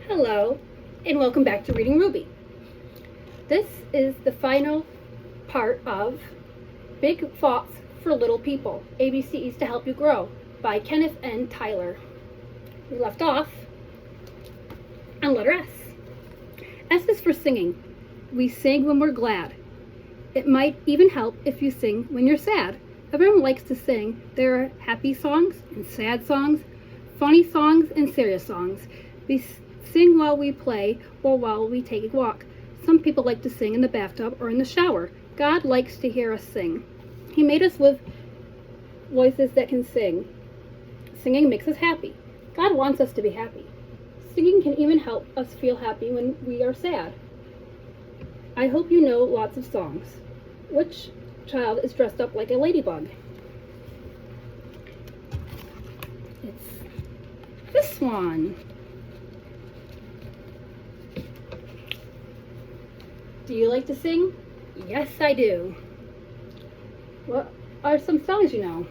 Hello, and welcome back to Reading Ruby. This is the final part of Big Thoughts for Little People, ABCs to Help You Grow by Kenneth N. Tyler. We left off on letter S. S is for singing. We sing when we're glad. It might even help if you sing when you're sad. Everyone likes to sing. There are happy songs and sad songs, funny songs and serious songs. We sing while we play or while we take a walk. Some people like to sing in the bathtub or in the shower. God likes to hear us sing. He made us with voices that can sing. Singing makes us happy. God wants us to be happy. Singing can even help us feel happy when we are sad. I hope you know lots of songs. Which child is dressed up like a ladybug? It's this one. Do you like to sing? Yes, I do. What are some songs you know?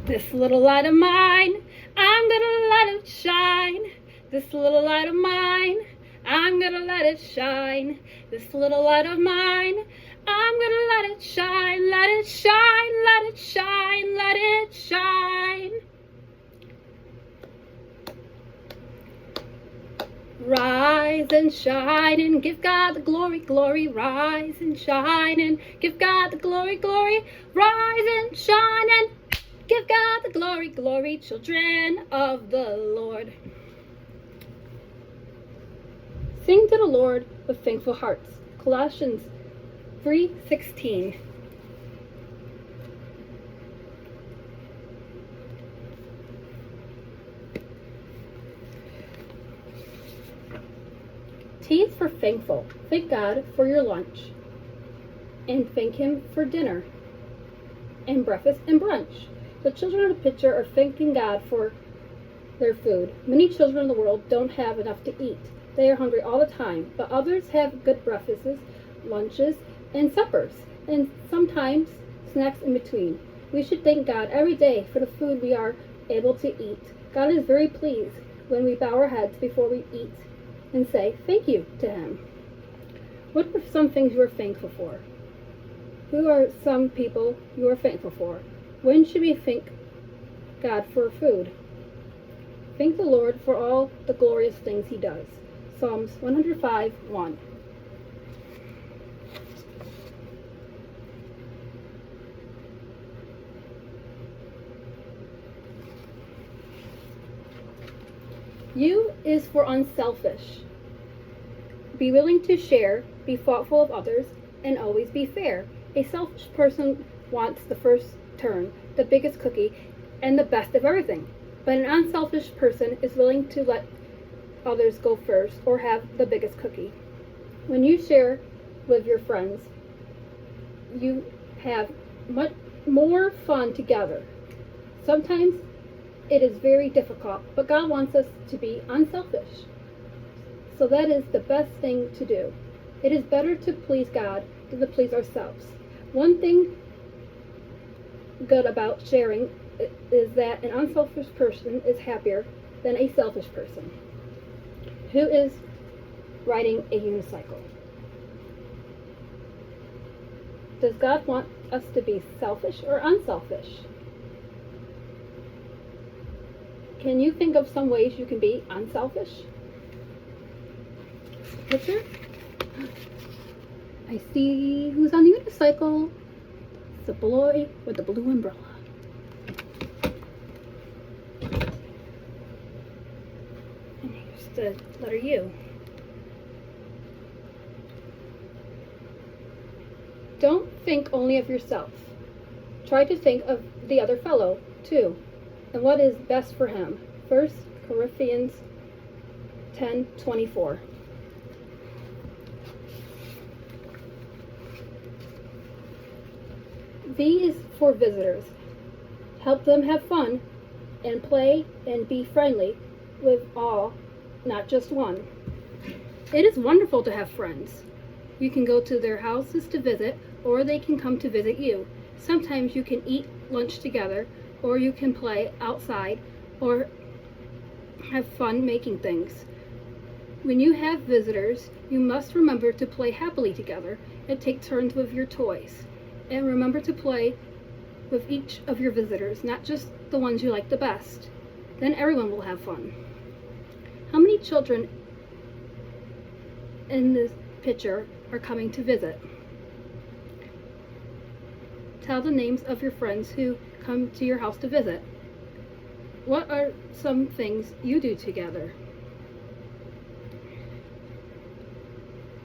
This little light of mine, I'm gonna let it shine. This little light of mine, I'm gonna let it shine. This little light of mine, I'm gonna let it shine. Let it shine, let it shine, let it shine. Rise and shine and give God the glory, glory. Rise and shine and give God the glory, glory. Rise and shine and give God the glory, glory, children of the Lord. Sing to the Lord with thankful hearts. Colossians 3:16. T is for thankful. Thank God for your lunch. And thank Him for dinner. And breakfast and brunch. The children of the picture are thanking God for their food. Many children in the world don't have enough to eat. They are hungry all the time, but others have good breakfasts, lunches, and suppers, and sometimes snacks in between. We should thank God every day for the food we are able to eat. God is very pleased when we bow our heads before we eat and say thank you to Him. What are some things you are thankful for? Who are some people you are thankful for? When should we thank God for food? Thank the Lord for all the glorious things He does. Psalms 105:1. U is for unselfish. Be willing to share, be thoughtful of others, and always be fair. A selfish person wants the first turn, the biggest cookie, and the best of everything. But an unselfish person is willing to let others go first or have the biggest cookie. When you share with your friends, you have much more fun together. Sometimes it is very difficult, but God wants us to be unselfish. So that is the best thing to do. It is better to please God than to please ourselves. One thing good about sharing is that an unselfish person is happier than a selfish person. Who is riding a unicycle? Does God want us to be selfish or unselfish? Can you think of some ways you can be unselfish? Picture? I see who's on the unicycle. It's the boy with the blue umbrella. And here's the letter U. Don't think only of yourself. Try to think of the other fellow, too, and what is best for him. 1 Corinthians 10:24. V is for visitors. Help them have fun and play and be friendly with all, not just one. It is wonderful to have friends. You can go to their houses to visit, or they can come to visit you. Sometimes you can eat lunch together, or you can play outside, or have fun making things. When you have visitors, you must remember to play happily together and take turns with your toys. And remember to play with each of your visitors, not just the ones you like the best. Then everyone will have fun. How many children in this picture are coming to visit? Tell the names of your friends who come to your house to visit. What are some things you do together?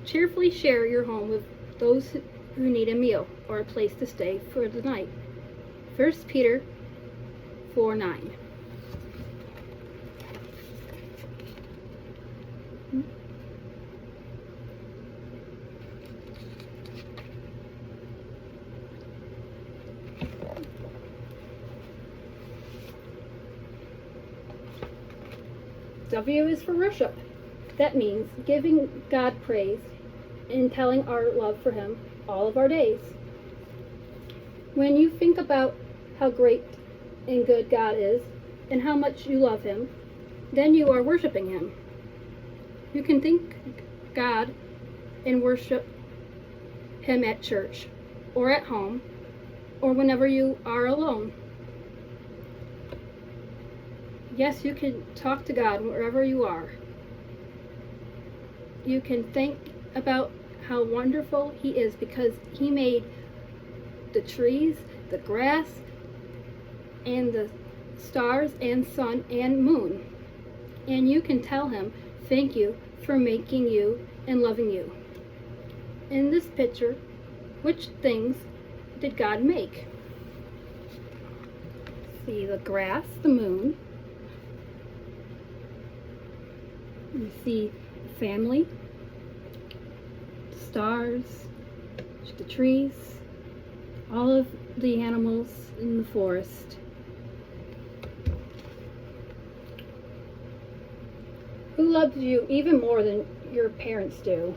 Cheerfully share your home with those who need a meal or a place to stay for the night. 1 Peter 4:9. W is for worship. That means giving God praise and telling our love for Him all of our days. When you think about how great and good God is and how much you love Him, then you are worshiping Him. You can thank God and worship Him at church or at home or whenever you are alone. Yes, you can talk to God wherever you are. You can think about how wonderful He is because He made the trees, the grass, and the stars and sun and moon. And you can tell Him, thank you for making you and loving you. In this picture, which things did God make? See the grass, the moon. You see family, stars, the trees, all of the animals in the forest. Who loves you even more than your parents do?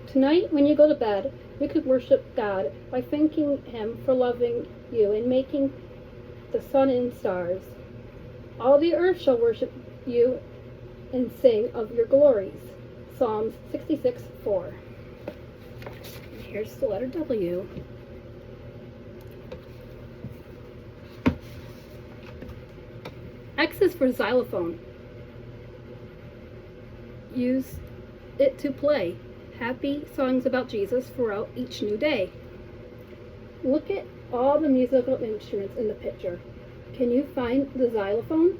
Tonight, when you go to bed, you could worship God by thanking Him for loving you and making the sun and stars. All the earth shall worship you and sing of your glories. Psalms 66:4. Here's the letter W. X is for xylophone. Use it to play happy songs about Jesus throughout each new day. Look at all the musical instruments in the picture. Can you find the xylophone?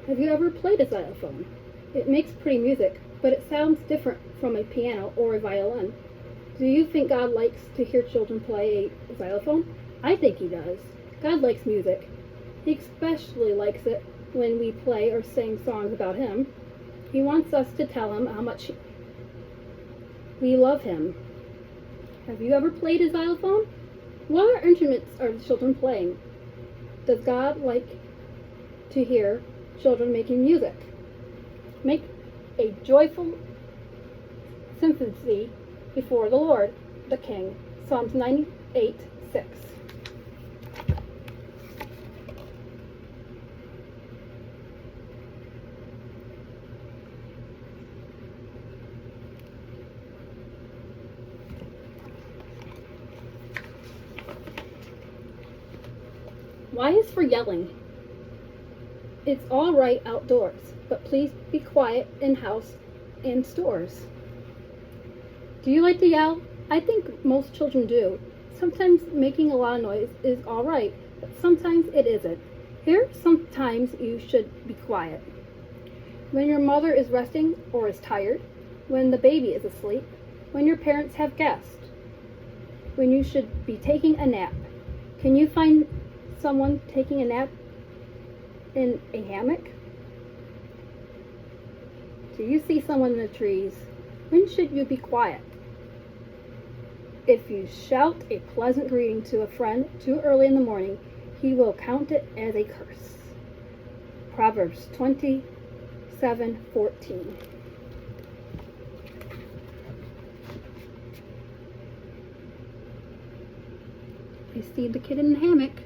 Have you ever played a xylophone? It makes pretty music, but it sounds different from a piano or a violin. Do you think God likes to hear children play a xylophone? I think He does. God likes music. He especially likes it when we play or sing songs about Him. He wants us to tell Him how much we love Him. Have you ever played a xylophone? What instruments are the children playing? Does God like to hear children making music? Make a joyful symphony before the Lord, the King. Psalms 98:6. Y is for yelling. It's all right outdoors, but please be quiet in house and stores. Do you like to yell? I think most children do. Sometimes making a lot of noise is all right, but sometimes it isn't. Here, sometimes you should be quiet. When your mother is resting or is tired, when the baby is asleep, when your parents have guests, when you should be taking a nap. Can you find someone taking a nap in a hammock? Do you see someone in the trees? When should you be quiet? If you shout a pleasant greeting to a friend too early in the morning, he will count it as a curse. Proverbs 27:14. I see the kid in the hammock.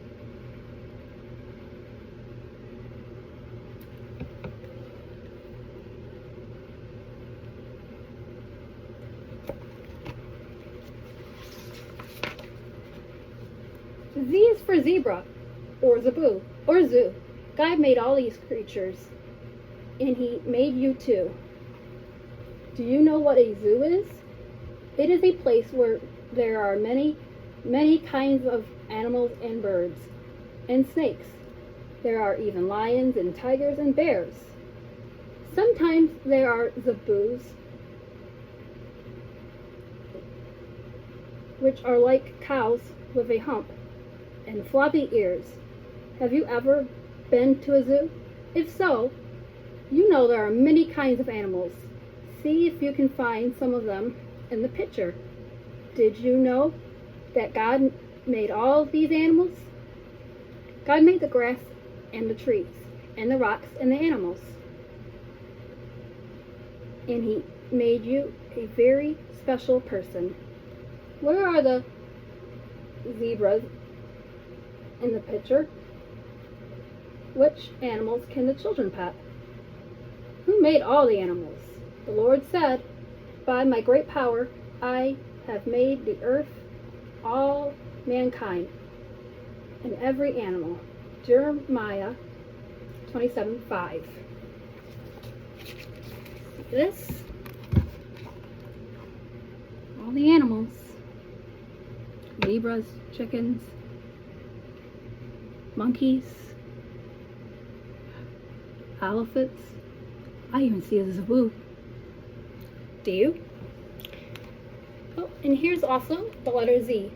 a zebra, or zebu, or zoo. God made all these creatures, and He made you too. Do you know what a zoo is? It is a place where there are many, many kinds of animals and birds, and snakes. There are even lions and tigers and bears. Sometimes there are zebus, which are like cows with a hump and floppy ears. Have you ever been to a zoo? If so, you know there are many kinds of animals. See if you can find some of them in the picture. Did you know that God made all of these animals? God made the grass and the trees and the rocks and the animals. And He made you a very special person. Where are the zebras in the picture? Which animals can the children pet? Who made all the animals? The Lord said, "By my great power I have made the earth, all mankind, and every animal." Jeremiah 27:5. This, all the animals, zebras, chickens, monkeys, elephants. I even see a zebu. Do you? Oh, and here's also the letter Z.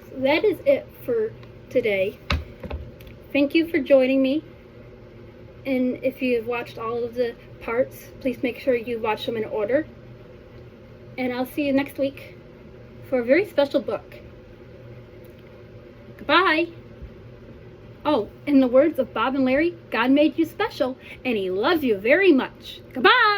So that is it for today. Thank you for joining me. And if you've watched all of the parts, please make sure you watch them in order. And I'll see you next week for a very special book. Goodbye. Oh, in the words of Bob and Larry, God made you special, and He loves you very much. Goodbye.